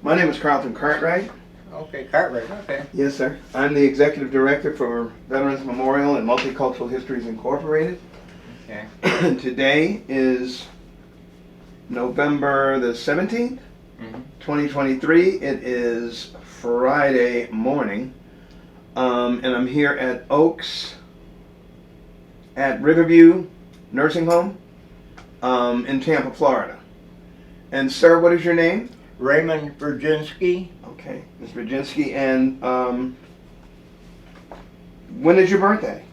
My name is Carlton Cartwright. Okay, Cartwright, okay. Yes, sir. I'm the Executive Director for Veterans Memorial and Multicultural Histories Incorporated. Okay. Today is November the 17th, 2023. It is Friday morning, and I'm here at Oaks at Riverview Nursing Home in Tampa, Florida. And sir, what is your name? Raymond Burdzinski. Okay, Ms. Burdzinski, and when is your birthday?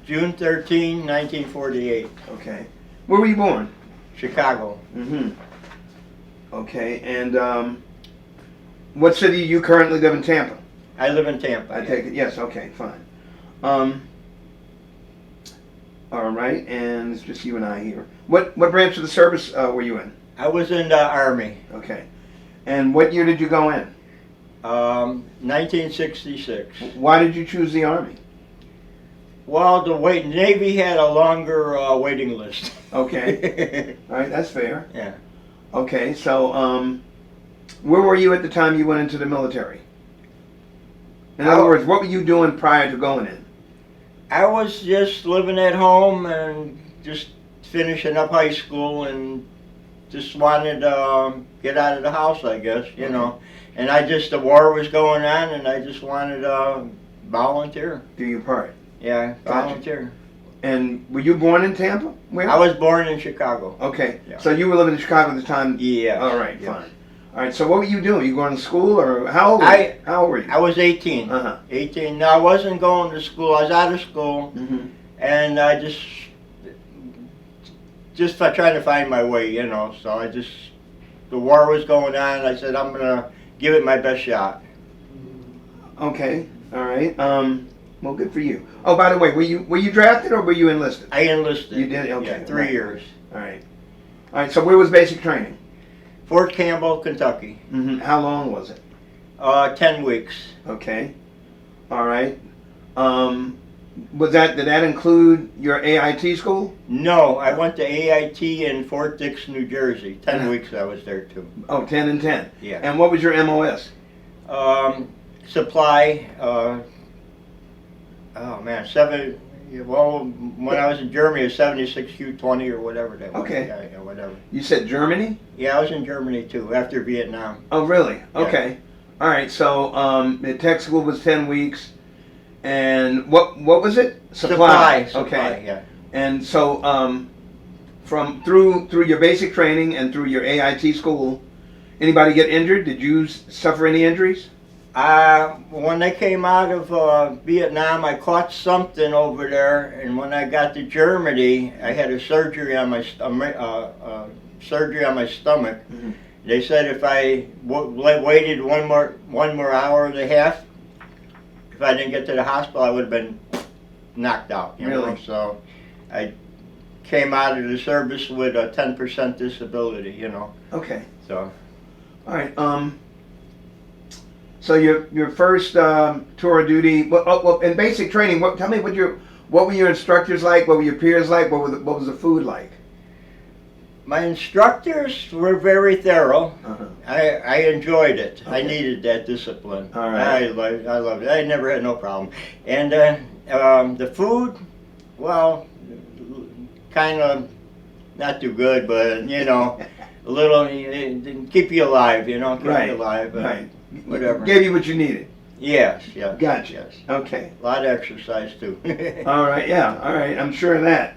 June 13, 1948. Okay. Where were you born? Chicago. Mm-hmm. Okay, and what city do you currently live in Tampa? I live in Tampa. I take it, yes, okay, fine. All right, and it's just you and I here. What branch of the service were you in? I was in the Army. Okay. And what year did you go in? 1966. Why did you choose the Army? Well, the Navy had a longer waiting list. Okay. All right, that's fair. Yeah. Okay, so where were you at the time you went into the military? In other words, what were you doing prior to going in? I was just living at home and just finishing up high school and just wanted to get out of the house, I guess, you know. And the war was going on and I just wanted to volunteer. Do your part. Yeah, volunteer. Gotcha. And were you born in Tampa? Where? I was born in Chicago. Okay, Yeah. So you were living in Chicago at the time? Yeah. All right, Yeah. fine. All right, so what were you doing? You going to school or how old were you? How old were you? I was 18. 18. No, I wasn't going to school. I was out of school. Mm-hmm. And I just trying to find my way, you know. So the war was going on. I said, I'm going to give it my best shot. Okay, all right. Well, good for you. Oh, by the way, were you drafted or were you enlisted? I enlisted. You did? Okay. Yeah, 3 years. All right. All right, so where was basic training? Fort Campbell, Kentucky. Mm-hmm. How long was it? 10 weeks. Okay. All right. Did that include your AIT school? No, I went to AIT in Fort Dix, New Jersey. 10 weeks I was there too. Oh, 10 and 10. Yeah. And what was your MOS? Supply, well, when I was in Germany, it was 76Q20 or whatever that was. Okay. Yeah, whatever. You said Germany? Yeah, I was in Germany too, after Vietnam. Oh, really? Yeah. Okay. All right, so the tech school was 10 weeks. And what was it? Supply, okay. Yeah. And so through your basic training and through your AIT school, anybody get injured? Did you suffer any injuries? When I came out of Vietnam, I caught something over there, and when I got to Germany, I had a surgery on my stomach. Mm-hmm. They said if I waited one more hour and a half, if I didn't get to the hospital, I would have been knocked out. You know? So I came out of the service with a 10% disability. You know. Okay. So. All right. So your first tour of duty. Well, in basic training, tell me what were your instructors like? What were your peers like? What was the food like? My instructors were very thorough. Uh-huh. I enjoyed it. Okay. I needed that discipline. All right. I loved it. I never had no problem. And the food, well, kind of not too good, but you know, a little keep you alive. You know, keep you alive. Right. Whatever. Gave you what you needed. Yes. Gotcha. Yes. Okay. A lot of exercise too. All right. Yeah. All right. I'm sure of that.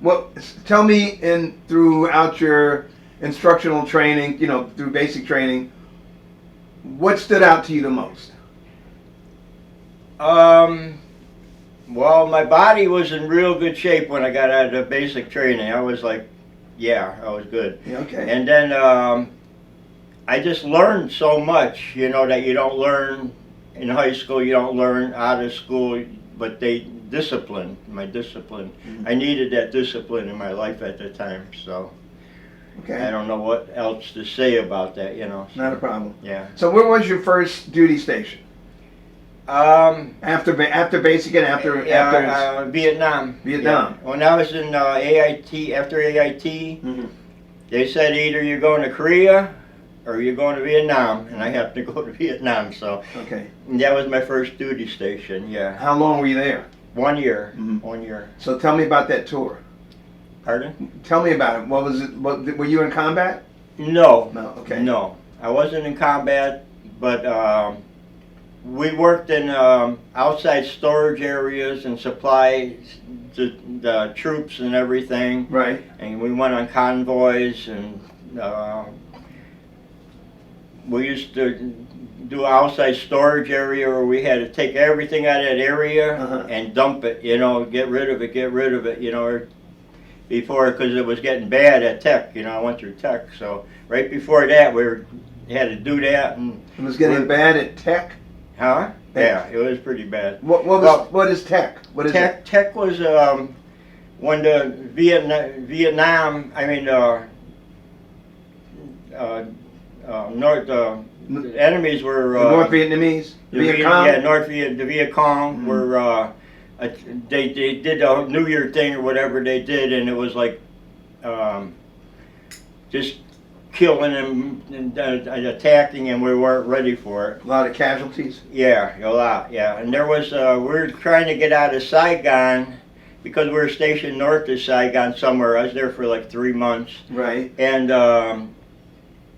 Well, tell me throughout your instructional training, you know, through basic training, what stood out to you the most? Well, my body was in real good shape when I got out of the basic training. I was like, yeah, I was good. Yeah, okay. And then I just learned so much, you know, that you don't learn in high school, you don't learn out of school, but my discipline. Mm-hmm. I needed that discipline in my life at the time, so Okay. I don't know what else to say about that, you know. Not a problem. Yeah. So where was your first duty station? After basic and after Vietnam. Vietnam. Yeah. When I was in AIT, after AIT, Mm-hmm. they said either you're going to Korea or you're going to Vietnam, and I happened to go to Vietnam, so Okay. that was my first duty station, yeah. How long were you there? 1 year, Mhm. 1 year. So tell me about that tour. Pardon? Tell me about it. What was it? Were you in combat? No. No. Okay. No. I wasn't in combat, but we worked in outside storage areas and supplies the troops and everything. Right. And we went on convoys, and we used to do outside storage area where we had to take everything out of that area and dump it, get rid of it, before, because it was getting bad at Tech, I went through Tech, so right before that had to do that. And it was getting bad at Tech? Huh? Yeah, it was pretty bad. What is Tech? What is Tech? Tech was when the Vietnam, the enemies were the North Vietnamese? Viet Cong? Yeah, the Viet Cong were they did the New Year thing or whatever they did, and it was like just killing them and attacking, and we weren't ready for it. A lot of casualties? Yeah, a lot, yeah. And there was, we were trying to get out of Saigon because we were stationed north of Saigon somewhere. I was there for like 3 months. Right. And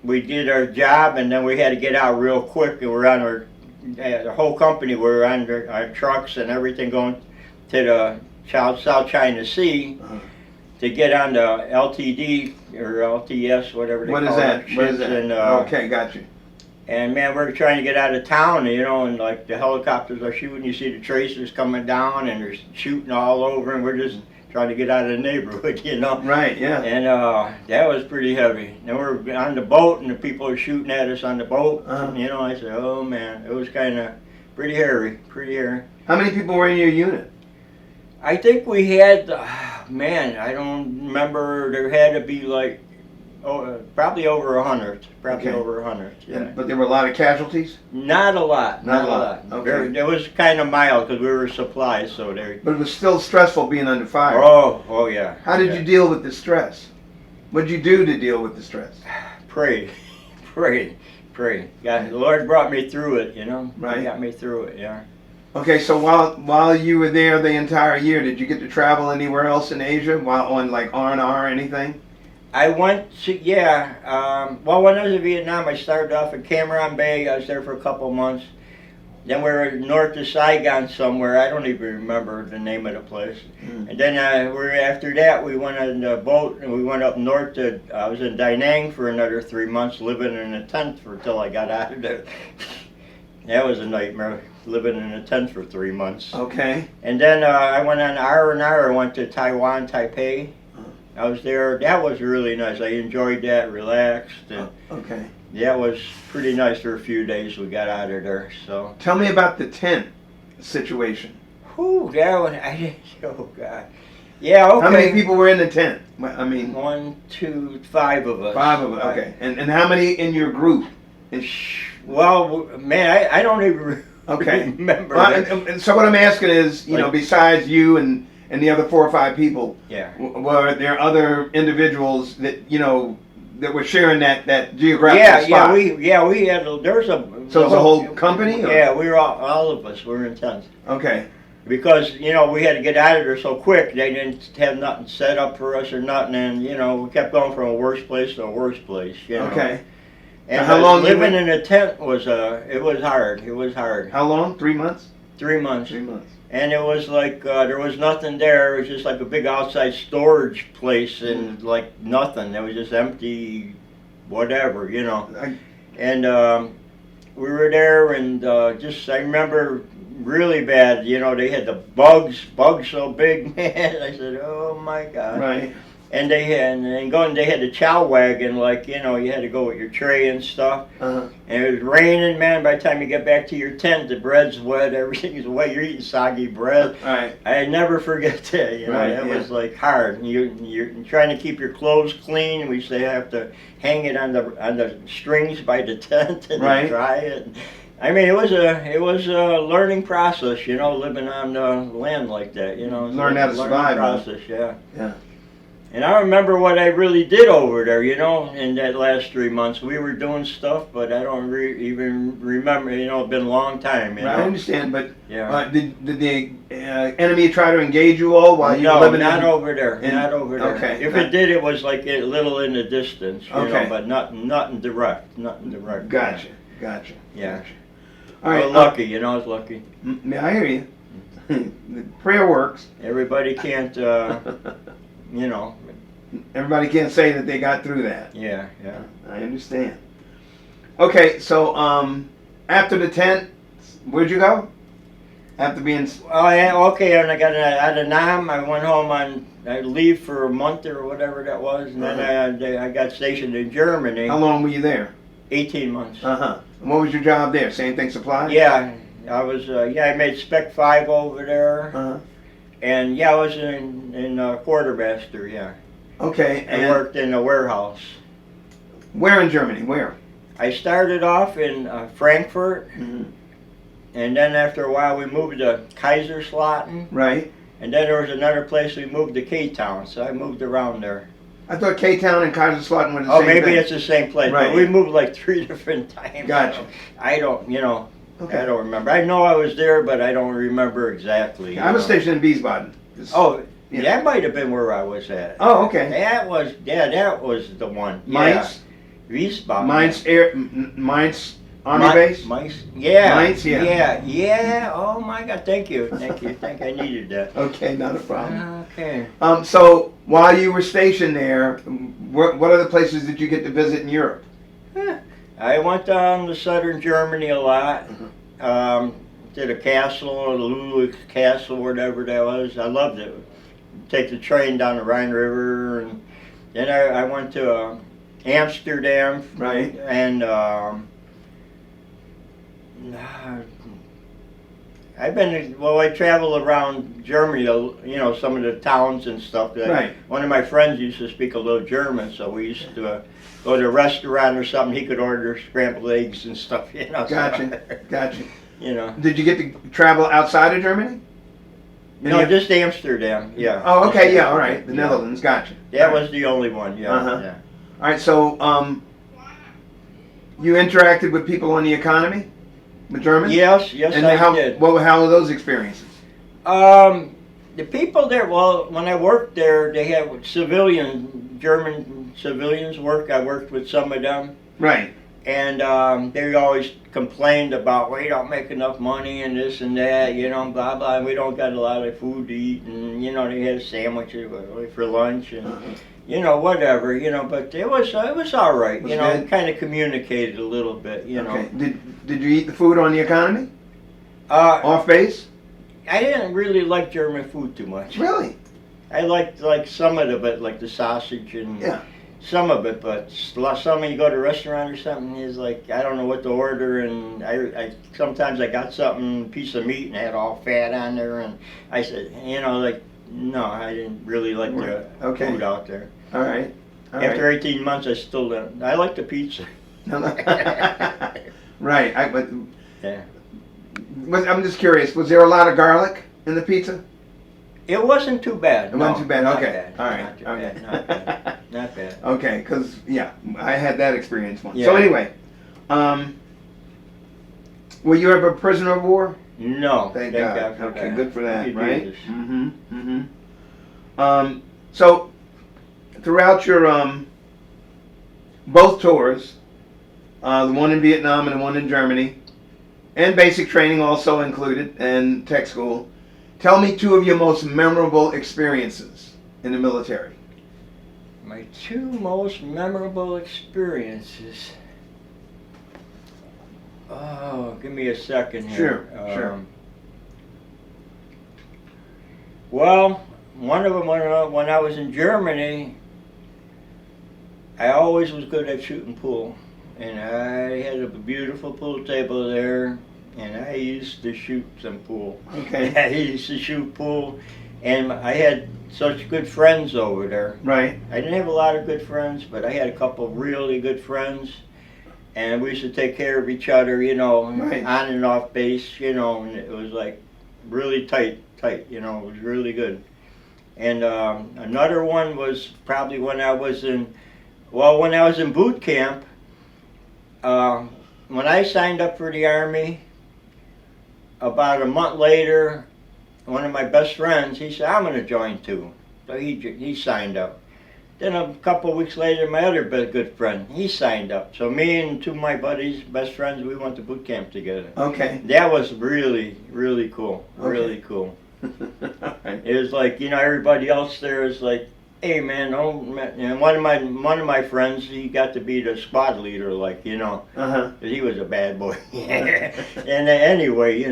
we did our job, and then we had to get out real quick, and we're on the whole company, we were on our trucks and everything going to the South China Sea to get on the LTD or LTS, whatever they call it. What is that? What is that? And, okay, got you. And man, we're trying to get out of town, and like the helicopters are shooting. You see the tracers coming down, and they're shooting all over, and we're just trying to get out of the neighborhood, Right, yeah. And that was pretty heavy. Then we're on the boat, and the people are shooting at us on the boat. I said, oh man, it was kind of pretty hairy, How many people were in your unit? I think we had, man, I don't remember. There had to be like, probably over 100. Probably over 100. Yeah. But there were a lot of casualties? Not a lot. Not a lot. Okay. It was kind of mild because we were supplies, so there. But it was still stressful being under fire. Oh yeah. How did you deal with the stress? What did you do to deal with the stress? Pray. God, the Lord brought me through it. Right. He got me through it. Yeah. Okay, so while you were there the entire year, did you get to travel anywhere else in Asia while on like R&R or anything? I went to, well, when I was in Vietnam, I started off in Cam Ranh Bay. I was there for a couple of months. Then we were north of Saigon somewhere. I don't even remember the name of the place. And then after that, we went on the boat, and we went up north to, I was in Da Nang for another 3 months, living in a tent until I got out of there. That was a nightmare, living in a tent for 3 months. Okay. And then I went on R&R. I went to Taiwan, Taipei. I was there. That was really nice. I enjoyed that, relaxed. And okay. That was pretty nice for a few days. We got out of there. So tell me about the tent situation. Whew, that one, oh God. Yeah, okay. How many people were in the tent? I mean, 1, 2, 5 of us. 5 of us. Okay. And how many in your group? Well, man, I don't even remember. Well, and so what I'm asking is, besides you and the other 4 or 5 people, were there other individuals that that were sharing that geographical spot? We had. There's a. So it's a whole company? Or? Yeah, we were all of us. We were in tents. Okay. Because we had to get out of there so quick. They didn't have nothing set up for us or nothing, and we kept going from a worse place to a worse place. Okay. And how long living in a tent was it was hard. It was hard. How long? 3 months? 3 months. 3 months. And it was like there was nothing there. It was just like a big outside storage place, and like nothing. It was just empty, whatever, And we were there, and I remember really bad. They had the bugs so big, man. I said, oh my God. Right. And they had the chow wagon, like, you had to go with your tray and stuff. And it was raining, man. By the time you get back to your tent, the bread's wet, everything is wet. You're eating soggy bread. Right. I never forget that, That was like hard. You're trying to keep your clothes clean, and we say have to hang it on the strings by the tent and then dry it. I mean, it was a learning process, living on the land like that, Learn how to survive. Process, yeah. Yeah. And I remember what I really did over there, you know, in that last 3 months. We were doing stuff, but I don't even remember, you know, it's been a long time, you know. I understand, but Yeah. did the enemy try to engage you all while you were No, living not in? over there, not over there. Okay. If it did, it was like a little in the distance, you Okay. know, but nothing direct, nothing direct. Gotcha, gotcha. Yeah. Gotcha. All right. Well, lucky, you know, it's lucky. Yeah, I hear you. The prayer works. Everybody can't, you know, Everybody can't say that they got through that. yeah, yeah. I understand. Okay, so after the tent, where'd you go? After being Oh, yeah, okay, and I got out of Nam, I went home I leave for a month or whatever that was, and then I got stationed in Germany. how long were you there? 18 months. And what was your job there? Same thing, supply? Yeah, I was, I made Spec 5 over there, and yeah, I was in quartermaster, yeah. Okay, I and worked in a warehouse. where in Germany? Where? I started off in Frankfurt, Mm-hmm. and then after a while we moved to Kaiserslautern, Right. and then there was another place we moved to K-Town, so I moved around there. I thought K-Town and Kaiserslautern were the Oh, same maybe thing. it's the same place, Right. but we moved like 3 different times. Gotcha. So I don't, you know, Okay. I don't remember. I know I was there, but I don't remember exactly. I was you know. stationed in Wiesbaden. Oh, Yeah. that might have been where I was at. Oh, okay. That was the one. Mainz? Yeah. Wiesbaden. Mainz Army Base? Mainz, yeah. Mainz, yeah. Yeah. Oh my God, thank you. Thank you. Think I needed that. Okay, not a problem. Okay. So while you were stationed there, what other places did you get to visit in Europe? I went down to southern Germany a lot. Mhm. Did a castle, the Lulu Castle, whatever that was. I loved it. Take the train down the Rhine River, and then I went to Amsterdam, Right. and I traveled around Germany, you know, some of the towns and stuff. Right. One of my friends used to speak a little German, so we used to go to a restaurant or something. He could order scrambled eggs and stuff, you know. Gotcha. Gotcha. You know. Did you get to travel outside of Germany? No, just Amsterdam, yeah. Oh, okay, yeah, all right. The Yeah. Netherlands, gotcha. That All right. was the only one, yeah. Uh-huh. Yeah. All right, so you interacted with people on the economy, with Germans? Yes, And I how, did. how were those experiences? The people there, well, when I worked there, they had German civilians work. I worked with some of them. Right. And they always complained about, we don't make enough money and this and that, you know, blah, blah, and we don't got a lot of food to eat. And, you know, they had sandwiches for lunch and, you know, whatever, you know, but it was all right, Was you know, good? kind of communicated a little bit, you know. Okay. Did you eat the food on the economy? Uh, Off base? I didn't really like German food too much. Really? I liked like some of it, like the sausage and Yeah. some of it, but some you go to a restaurant or something is like, I don't know what to order, and I sometimes I got something, piece of meat and had all fat on there, and I said, you know, like, no, I didn't really like the Okay. food out there. All right. All After 18 months, I still don't. I like the pizza. Right. But Yeah. I'm just curious. Was there a lot of garlic in the pizza? It wasn't too bad. It wasn't too bad. not Okay. bad, All right. Not too Okay. bad. Not bad. Not bad. Okay. Because yeah, I had that experience once. Yeah. So anyway, were you ever a prisoner of war? No. Thank God. for Okay. that. Good for that. Thank you, Right. Jesus. Mm-hmm. Mm-hmm. So throughout your both tours, the one in Vietnam and the one in Germany, and basic training also included, and tech school, tell me two of your most memorable experiences in the military. My two most memorable experiences. Oh, give me a second here. Sure. Well, one of them when I was in Germany, I always was good at shooting pool, and I had a beautiful pool table there, and I used to shoot some pool. Okay. I used to shoot pool, and I had such good friends over there. Right. I didn't have a lot of good friends, but I had a couple of really good friends, and we used to take care of each other, you know, Right. on and off base, you know, and it was like really tight, you know, it was really good. And another one was probably when I was in boot camp. When I signed up for the Army, about a month later, one of my best friends, he said, I'm going to join too. So he signed up. Then a couple of weeks later, my other good friend, he signed up. So me and two of my buddies, best friends, we went to boot camp together. Okay. That was really, really cool. Okay. Really cool. It was like, everybody else there is like, hey man, and one of my friends, he got to be the squad leader, like, Uh-huh. 'cause he was a bad boy. And anyway,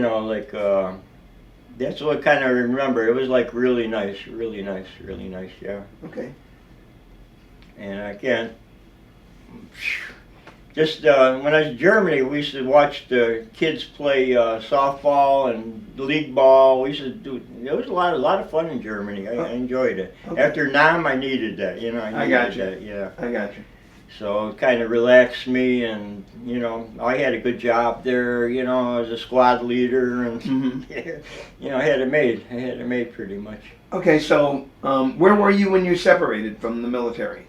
that's what kind of remember. It was like really nice, yeah. Okay. And I can't. Just when I was in Germany, we used to watch the kids play softball and league ball. We used to do. It was a lot of fun in Germany. I enjoyed it. Okay. After Nam, I needed that. I got you. That, yeah. I got you. So it kind of relaxed me, and I had a good job there. I was a squad leader, and Mm-hmm. I had it made. I had it made pretty much. Okay, so where were you when you separated from the military?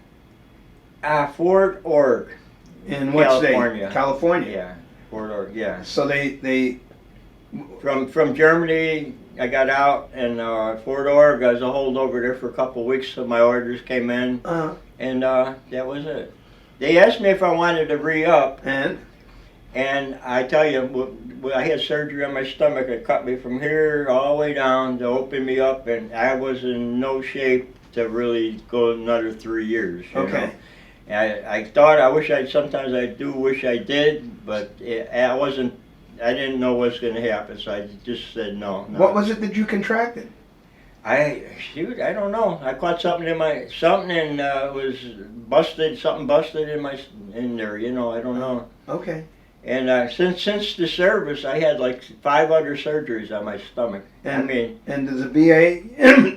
Fort Ord. In what California. state? California. Yeah, Fort Ord. Yeah. So they From Germany, I got out, and Fort Ord, I was a holdover there for a couple of weeks, so my orders came in, and that was it. They asked me if I wanted to re-up, and I tell you, I had surgery on my stomach. It cut me from here all the way down to open me up, and I was in no shape to really go another 3 years. You know? I thought, sometimes I do wish I did, but I didn't know what's going to happen, so I just said no. What was it that you contracted? I don't know. I caught something and it was busted, something busted in there, I don't know. Okay. And since the service, I had like 5 other surgeries on my stomach. And does the VA,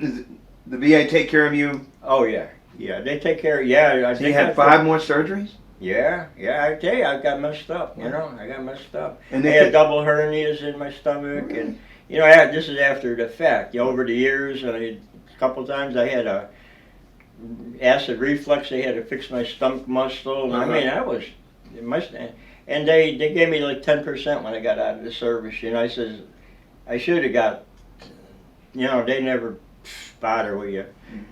does the VA take care of you? Oh yeah. Yeah, they take care of, yeah. So you had 5 more surgeries? Yeah, I tell you, I got messed up, I got messed up. And I had double hernias in my stomach, Really? and, this is after the fact. Over the years, a couple times I had a acid reflux. They had to fix my stomach muscle, and and they gave me like 10% when I got out of the service, I says, I should have got, they never bother with you.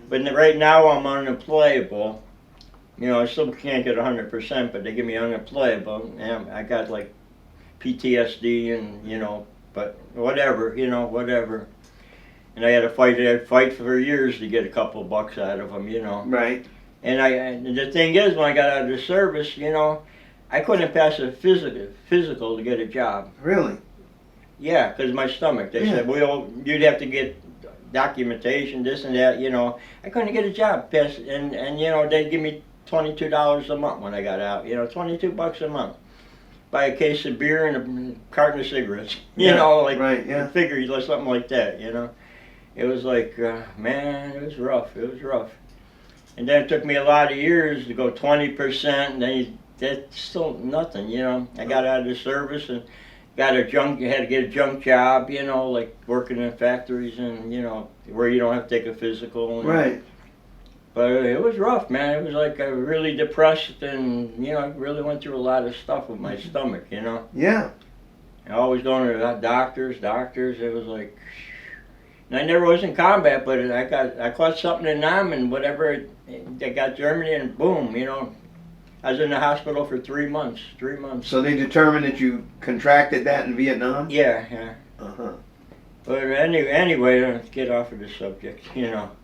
But right now I'm unemployable. I still can't get 100%, but they give me unemployable. And I got like PTSD and, but whatever, whatever. And I had to fight for years to get a couple bucks out of them, Right. And the thing is, when I got out of the service, I couldn't pass a physical to get a job. Really? Yeah, because my stomach. They said, well, you'd have to get documentation, this and that, I couldn't get a job past, and they'd give me $22 a month when I got out, $22 a month. Buy a case of beer and a carton of cigarettes, right, yeah. Figure something like that, It was like, man, it was rough, And then it took me a lot of years to go 20%, and then that's still nothing, I got out of the service and had to get a junk job, like working in factories and, where you don't have to take a physical. Right. But it was rough, man. It was like I was really depressed and, I really went through a lot of stuff with my stomach, Yeah. I always going to the doctors. It was like, and I never was in combat, but I caught something in Nam and whatever, they got Germany and boom, I was in the hospital for 3 months. So they determined that you contracted that in Vietnam? Yeah. Uh-huh. But anyway, let's get off of the subject,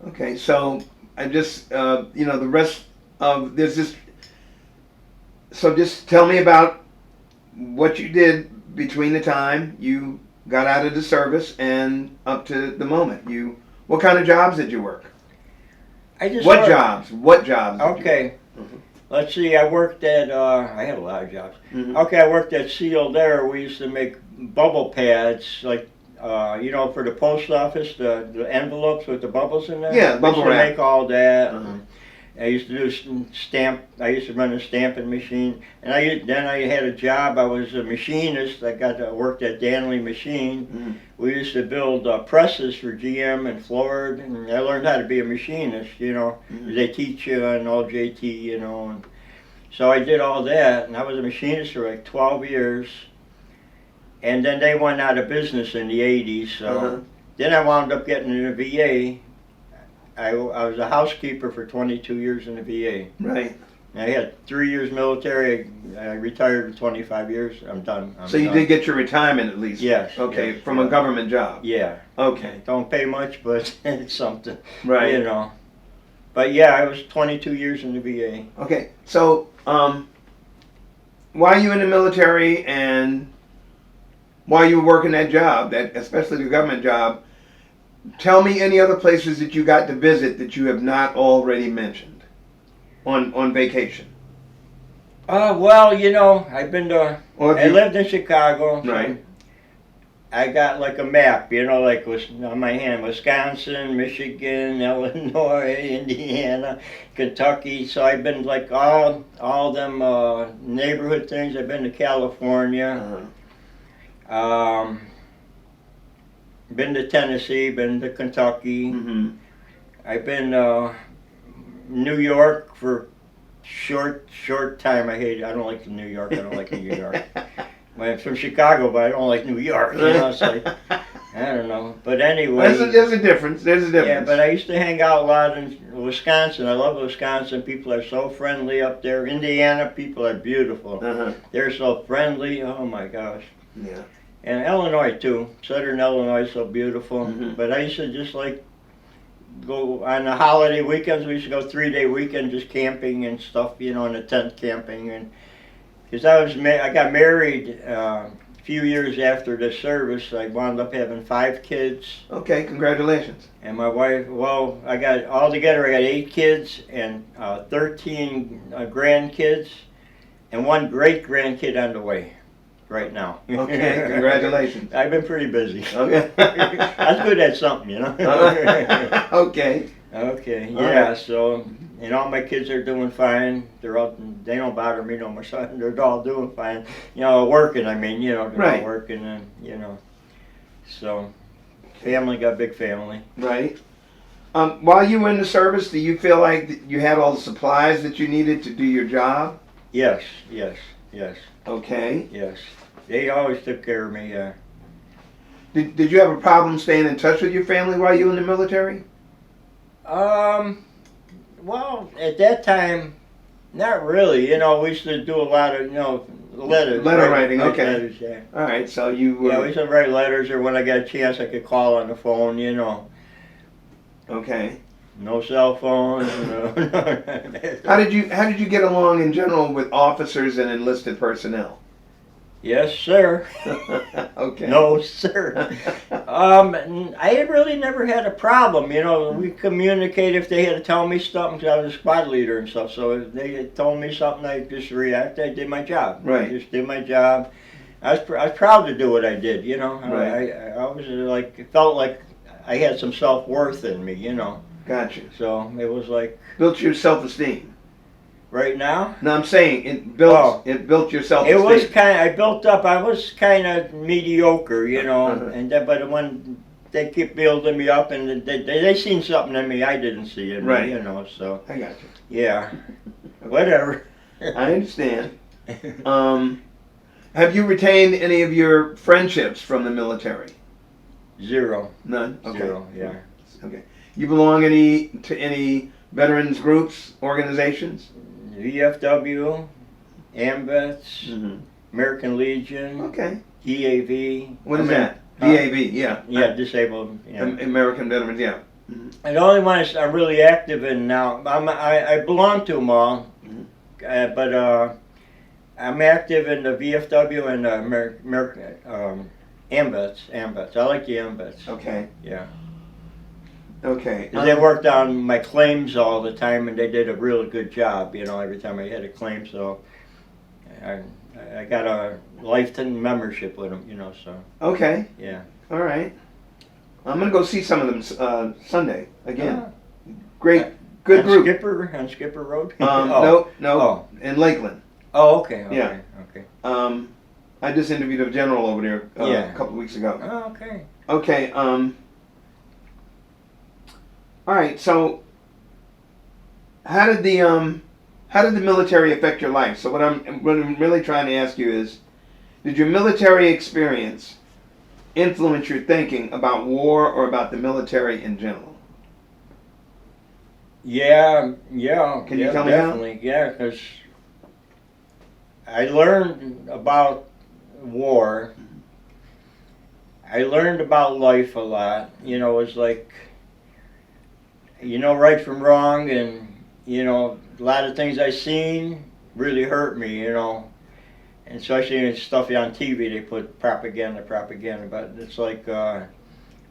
Okay, so I just, the rest of this, so just tell me about what you did between the time you got out of the service and up to the moment. What kind of jobs did you work? What jobs? Okay. Let's see, I worked at, I had a lot of jobs. Mm-hmm. Okay, I worked at Sealed Air. We used to make bubble pads, like, for the post office, the envelopes with the bubbles in there. Yeah, bubble wrap. We used to make all that. Uh-huh. I used to do stamp. I used to run a stamping machine, and then I had a job. I was a machinist. I worked at Danley Machine. Mm. We used to build presses for GM and Ford, and I learned how to be a machinist. You know, they teach you on all JT. You know, and so I did all that, and I was a machinist for like 12 years. And then they went out of business in the 80s. So then I wound up getting in the VA. I was a housekeeper for 22 years in the VA. Right. I had 3 years military. I retired for 25 years. I'm done. So you did get your retirement at least? Yes. Okay, yes, from a government job? Yeah. Okay. Don't pay much, but it's something. Right. You know. But yeah, I was 22 years in the VA. Okay, so while you were in the military and while you were working that job, especially the government job, tell me any other places that you got to visit that you have not already mentioned on vacation. Well, you know, I've been to. I lived in Chicago. Right. I got like a map, you know, like was on my hand: Wisconsin, Michigan, Illinois, Indiana, Kentucky. So I've been like all them neighborhood things. I've been to California. Been to Tennessee, been to Kentucky. Mm-hmm. I've been New York for short time. I don't like New York. I don't like New York. I'm from Chicago, but I don't like New York. You know, it's like, I don't know. But anyway. There's a difference. There's a difference. Yeah, but I used to hang out a lot in Wisconsin. I love Wisconsin. People are so friendly up there. Indiana people are beautiful. They're so friendly. Oh my gosh. Yeah. And Illinois too. Southern Illinois is so beautiful. But I used to just like go on the holiday weekends. We used to go 3-day weekend just camping and stuff, you know, in a tent camping. And because I got married a few years after the service. I wound up having 5 kids. Okay, congratulations. And my wife, well, I got 8 kids and 13 grandkids and 1 great grandkid on the way right now. Okay, congratulations. I've been pretty busy. Okay. I was good at something, you know. Okay. Okay, All yeah, right. so, and all my kids are doing fine. They don't bother me no more, so they're all doing fine. You know, working, I mean, you know, they're Right. all working and, you know. So, got a big family. Right. While you were in the service, do you feel like you had all the supplies that you needed to do your job? Yes. Okay. Yes. They always took care of me, yeah. Did you have a problem staying in touch with your family while you were in the military? Well, at that time, not really. You know, we used to do a lot of, you know, letters. Letter writing, write okay. Letters, yeah. All right, so you were... Yeah, we used to write letters, or when I got a chance, I could call on the phone, you know. Okay. No cell phones, you know. How did you get along in general with officers and enlisted personnel? Yes, sir. Okay. No, sir. I really never had a problem. You know, we communicate if they had to tell me something, because I was a squad leader and stuff. So if they had told me something, I just react. I did my job. Right. I just did my job. I was proud to do what I did. You know, Right. I was like, felt like I had some self-worth in me. You know. Gotcha. So it was like. Built your self-esteem. Right now? No, I'm saying it built your self-esteem. It was I built up. I was kind of mediocre, you know. And but when they keep building me up, and they seen something in me I didn't see in Right. me, you know. So I got you. yeah, whatever. I understand. Have you retained any of your friendships from the military? Zero. None. Okay. Zero. Yeah. Okay. You belong to any veterans groups, organizations? VFW, AMVETS, American Legion, Okay. DAV. What is that? DAV, yeah. Yeah, disabled. Yeah. American Veterans, yeah. And the only one I'm really active in now, I belong to them all, but I'm active in the VFW and American AMVETS. I like the AMVETS. Okay. Yeah. Okay. They worked on my claims all the time, and they did a really good job, you know, every time I had a claim. So I got a lifetime membership with them, you know, so. Okay. Yeah. All right. I'm going to go see some of them Sunday again. Great Good group. On Skipper Road? No, Oh. in Lakeland. Oh, okay. Yeah. Okay. I just interviewed a general over there Yeah. a couple of weeks ago. Oh, okay. Okay. All right. So, how did the military affect your life? So what I'm really trying to ask you is, did your military experience influence your thinking about war or about the military in general? Yeah. Can you tell me definitely. Yeah, because I learned about war. I learned about life a lot. You know, it was like, right from wrong, and, a lot of things I seen really hurt me, And especially in stuff on TV, they put propaganda, but it's like a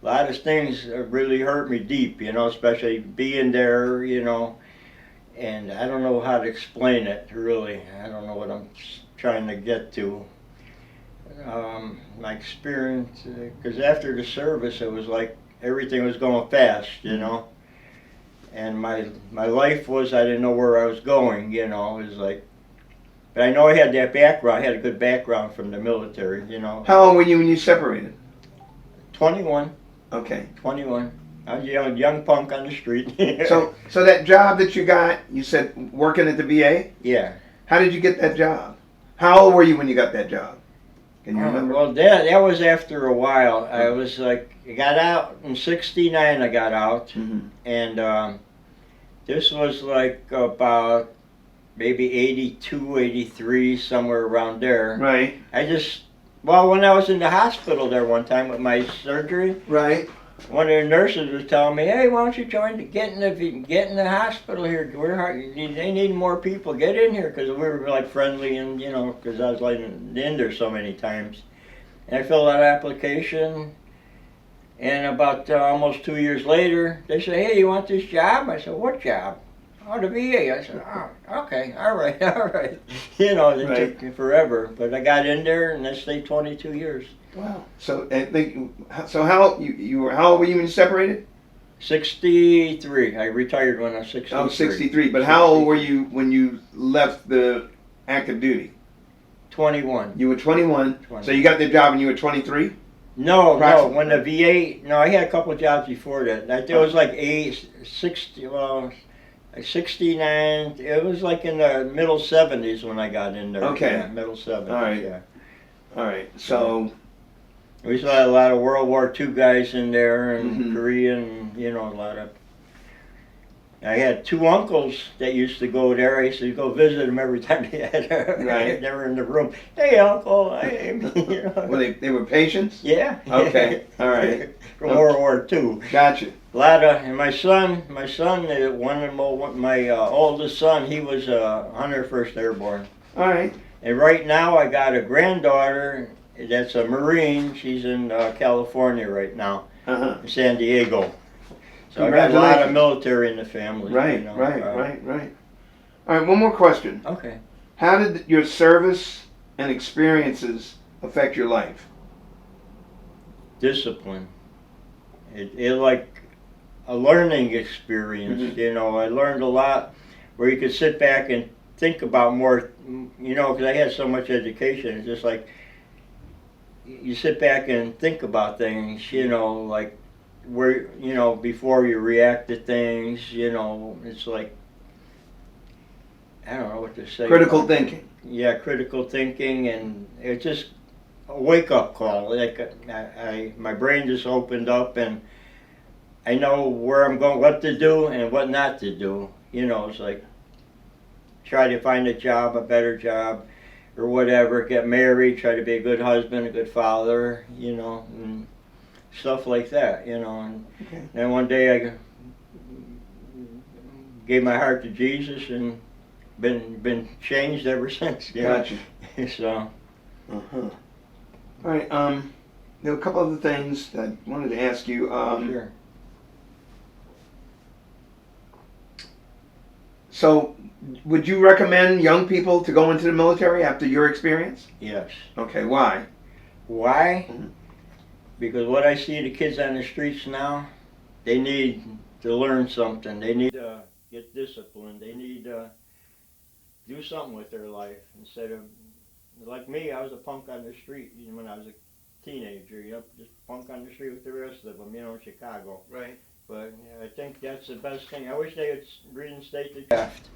lot of things really hurt me deep, especially being there, and I don't know how to explain it, really. I don't know what I'm trying to get to. My experience, because after the service, it was like everything was going fast, and my life was, I didn't know where I was going, it was like, but I know I had that background. I had a good background from the military, How old were you when you separated? 21. Okay. 21. I was a young punk on the street. So that job that you got, you said working at the VA? Yeah. How did you get that job? How old were you when you got that job? Can you remember? Well, that was after a while. I was like, I got out in '69. I got out, and this was like about maybe 82, 83, somewhere around there. Right. When I was in the hospital there one time with my surgery, right, one of the nurses was telling me, "Hey, why don't you get in the hospital here? They need more people. Get in here," because we were like friendly, and because I was like in there so many times. And I filled out an application, and about almost 2 years later, they said, "Hey, you want this job?" I said, "What job?" "Oh, the VA." I said, "Oh, okay, all right." It took me forever, but I got in there, and I stayed 22 years. Wow. So how old were you when you separated? 63. I retired when I was 63. Oh, 63. But how old were you when you left the active duty? 21. You were 21. So you got the job when you were 23? No. When the VA, I had a couple of jobs before that. It was like 69. It was like in the middle 70s when I got in there. Okay. Yeah, middle 70s. All right. Yeah. All right. So we saw a lot of World War II guys in there, and Korean, a lot of. I had two uncles that used to go there. I used to go visit them every time they were in the room. "Hey, uncle." Well, they were patients? Yeah. Okay. All right. From World War II. Gotcha. And my son, my oldest son, he was 101st Airborne. All right. And right now I got a granddaughter that's a Marine. She's in California right now, in San Diego. So I got a lot of military in the family. Right. All right, one more question. Okay. How did your service and experiences affect your life? Discipline. It like a learning experience. I learned a lot where you could sit back and think about more, because I had so much education. It's just like you sit back and think about things, like where, before you react to things, it's like, I don't know what to say. Critical thinking. Yeah, critical thinking, and it's just a wake-up call. Like my brain just opened up, and I know where I'm going, what to do and what not to do. It's like try to find a better job, or whatever. Get married, try to be a good husband, a good father, and stuff like that. And then one day I gave my heart to Jesus, and been changed ever since. Gotcha. So. All right. There were a couple other things that I wanted to ask you. Sure. So, would you recommend young people to go into the military after your experience? Yes. Okay. Why? Why? Because what I see the kids on the streets now, they need to learn something. They need to, get disciplined. They need to do something with their life instead of, like me, I was a punk on the street when I was a teenager, just punk on the street with the rest of them, in Chicago. Right. But I think that's the best thing. I wish they would reinstate the draft.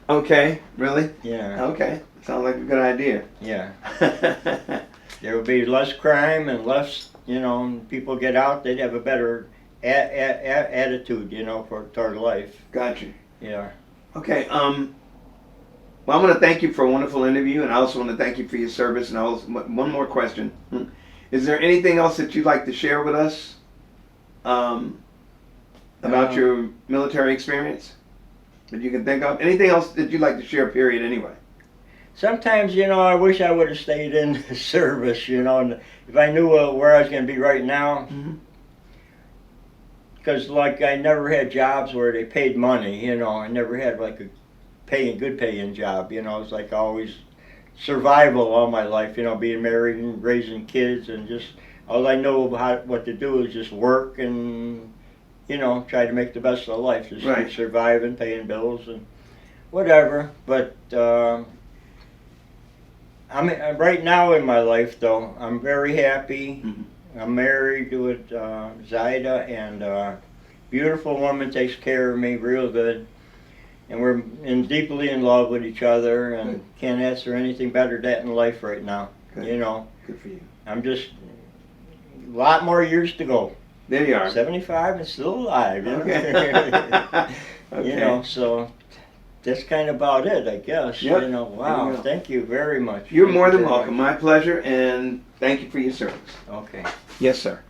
Okay, really? Yeah. Okay, sounds like a good idea. Yeah. There would be less crime and less, people get out, they'd have a better attitude, toward life. Gotcha. Yeah. Okay, well, I want to thank you for a wonderful interview, and I also want to thank you for your service. And one more question: is there anything else that you'd like to share with us about your military experience that you can think of? Anything else that you'd like to share? Period. Anyway. Sometimes, I wish I would have stayed in the service. And if I knew where I was going to be right now. Mm-hmm. Because, I never had jobs where they paid money. I never had a good paying job, it's like always survival all my life, being married and raising kids, and just all I know what to do is just work and try to make the best of life, just right. keep surviving, paying bills and whatever. But I'm right now in my life though, I'm very happy. Mm-hmm. I'm married to Zaida, and beautiful woman, takes care of me real good. And we're deeply in love with each other, and good. Can't ask for anything better than that in life right now. Good. Good for you. I'm just a lot more years to go. There you are. 75 and still alive. Okay. Okay. So that's kind of about it, I guess. Yep. Wow. Thank you very much. You're more than welcome. My pleasure, and thank you for your service. Okay. Yes, sir.